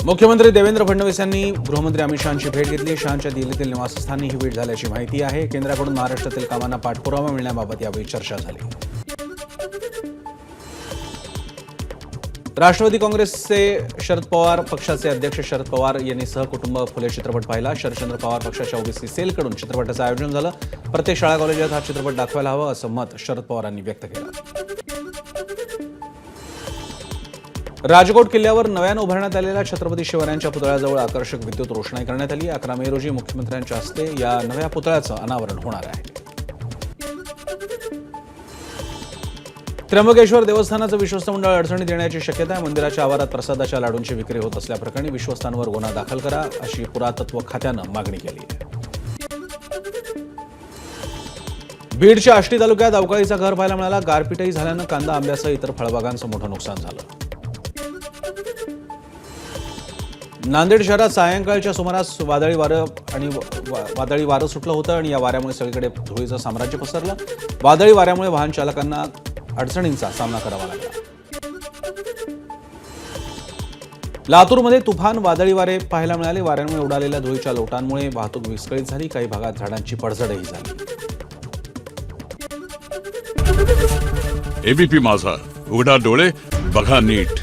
मुख्यमंत्री देवेंद्र फडणवीस यांनी गृहमंत्री अमित शहांची भेट घेतली। शहांच्या दिल्लीतील निवासस्थानी ही भेट झाल्याची माहिती आहे। केंद्राकडून महाराष्ट्रातील कामांना पाठपुरावा मिळण्याबाबत यावेळी चर्चा झाली। राष्ट्रवादी काँग्रेसचे शरद पवार पक्षाचे अध्यक्ष शरद पवार यांनी सहकुटुंब फुले चित्रपट पाहिला। शरदचंद्र पवार पक्षाच्या ओबीसी सेलकडून चित्रपटाचं आयोजन झालं। प्रत्येक शाळा कॉलेजात हा चित्रपट दाखवायला हवा असं मत शरद पवारांनी व्यक्त केलं। राजकोट किल्ल्यावर नव्यानं उभारण्यात आलेल्या छत्रपती शिवरायांच्या पुतळ्याजवळ आकर्षक विद्युत रोषणाई करण्यात आली। 11 मे रोजी मुख्यमंत्र्यांच्या हस्ते या नव्या पुतळ्याचं अनावरण होणार आहे। त्र्यंबकेश्वर देवस्थानाचं विश्वस्त मंडळ अडचणीत येण्याची शक्यता आहे। मंदिराच्या आवारात प्रसादाच्या लाडूंची विक्री होत असल्याप्रकरणी विश्वस्तांवर गुन्हा दाखल करा अशी पुरातत्व खात्यानं मागणी केली आहे। बीडच्या आष्टी तालुक्यात अवकाळीचा कहर पाहायला मिळाला। गारपीटही झाल्यानं कांदा आंब्यासह इतर फळबागांचं मोठं नुकसान झालं। नांदेड शहरात सायंकाळच्या सुमारास वादळी वारं सुटलं होतं आणि या वाऱ्यामुळे सगळीकडे धुळीचं साम्राज्य पसरलं। वादळी वाऱ्यामुळे वाहन चालकांना अडचणींचा सामना करावा लागला। लातूरमध्ये तुफान वादळी वारे पाहायला मिळाले। वाऱ्यामुळे उडालेल्या धुळीच्या लोटांमुळे वाहतूक विस्कळीत झाली। काही भागात झाडांची पडझडही झाली। एबीपी माझा, उघडा डोळे बघा नीट।